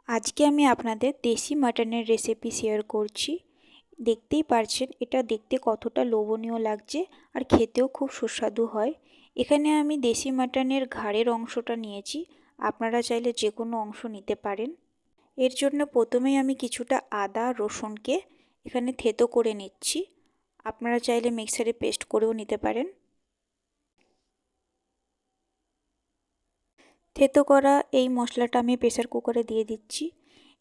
আজকে আমি আপনাদের দেশি মাটনের রেসিপি শেয়ার করছি। দেখতেই পারছেন এটা দেখতে কতটা লোভনীয় লাগছে আর খেতেও খুব সুস্বাদু হয়। এখানে আমি দেশি মাটনের ঘাড়ের অংশটা নিয়েছি, আপনারা চাইলে যে কোনো অংশ নিতে পারেন। এর জন্য প্রথমেই আমি কিছুটা আদা রসুনকে এখানে থেতো করে নিচ্ছি, আপনারা চাইলে মিক্সারে পেস্ট করেও নিতে পারেন। থেতো করা এই মশলাটা আমি প্রেসার কুকারে দিয়ে দিচ্ছি।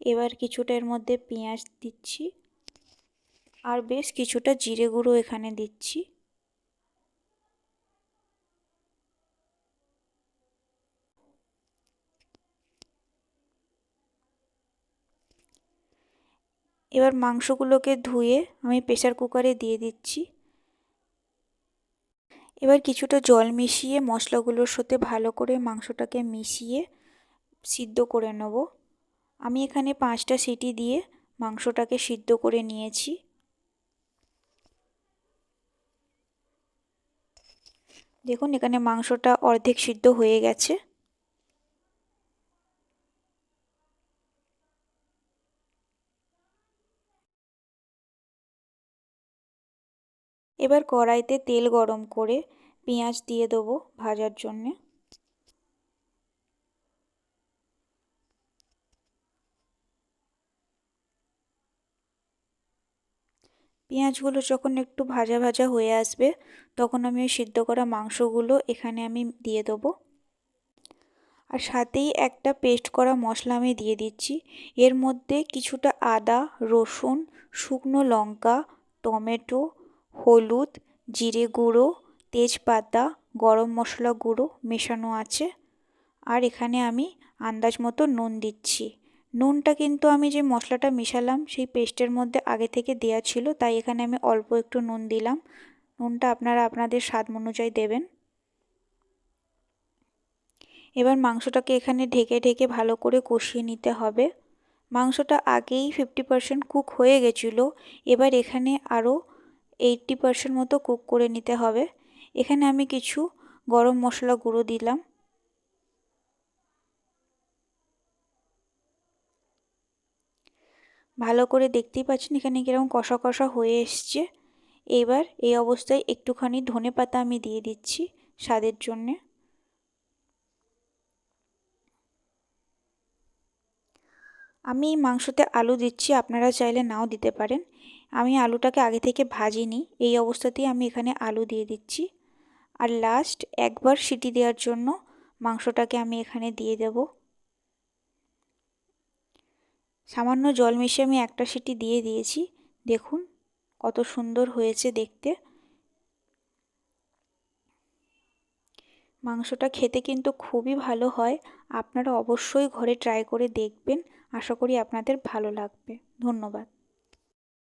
এবার কিছুটা এর মধ্যে পেঁয়াজ দিচ্ছি আর বেশ কিছুটা জিরে গুঁড়ো এখানে দিচ্ছি। এবার মাংসগুলোকে ধুয়ে আমি প্রেসার কুকারে দিয়ে দিচ্ছি। এবার কিছুটা জল মিশিয়ে মশলাগুলোর সাথে ভালো করে মাংসটাকে মিশিয়ে সিদ্ধ করে নেব। আমি এখানে 5টা সিটি দিয়ে মাংসটাকে সিদ্ধ করে নিয়েছি। দেখুন এখানে মাংসটা অর্ধেক সিদ্ধ হয়ে গেছে। এবার কড়াইতে তেল গরম করে পেঁয়াজ দিয়ে দেবো ভাজার জন্যে। পেঁয়াজগুলো যখন একটু ভাজা ভাজা হয়ে আসবে তখন আমি ওই সিদ্ধ করা মাংসগুলো এখানে আমি দিয়ে দেবো। আর সাথেই একটা পেস্ট করা মশলা আমি দিয়ে দিচ্ছি। এর মধ্যে কিছুটা আদা রসুন শুকনো লঙ্কা টমেটো হলুদ জিরে গুঁড়ো তেজপাতা গরম মশলা গুঁড়ো মেশানো আছে। আর এখানে আমি আন্দাজ মতো নুন দিচ্ছি। নুনটা কিন্তু আমি যে মশলাটা মেশালাম সেই পেস্টের মধ্যে আগে থেকে দেওয়া ছিল, তাই এখানে আমি অল্প একটু নুন দিলাম। নুনটা আপনারা আপনাদের স্বাদ অনুযায়ী দেবেন। এবার মাংসটাকে এখানে ঢেকে ঢেকে ভালো করে কষিয়ে নিতে হবে। মাংসটা আগেই 50% কুক হয়ে গেছিলো, এবার এখানে আরও 80% মতো কুক করে নিতে হবে। এখানে আমি কিছু গরম মশলা গুঁড়ো দিলাম। ভালো করে দেখতেই পাচ্ছেন এখানে কিরকম কষা কষা হয়ে এসছে। এবার এই অবস্থায় একটুখানি ধনেপাতা আমি দিয়ে দিচ্ছি স্বাদের জন্যে। আমি এই মাংসতে আলু দিচ্ছি, আপনারা চাইলে নাও দিতে পারেন। আমি আলুটাকে আগে থেকে ভাজিনি, এই অবস্থাতেই আমি এখানে আলু দিয়ে দিচ্ছি। আর লাস্ট একবার সিটি দেওয়ার জন্য মাংসটাকে আমি এখানে দিয়ে দেব। সামান্য জল মিশিয়ে আমি একটা সিটি দিয়ে দিয়েছি। দেখুন কত সুন্দর হয়েছে দেখতে। মাংসটা খেতে কিন্তু খুবই ভালো হয়, আপনারা অবশ্যই ঘরে ট্রাই করে দেখবেন। আশা করি আপনাদের ভালো লাগবে। ধন্যবাদ।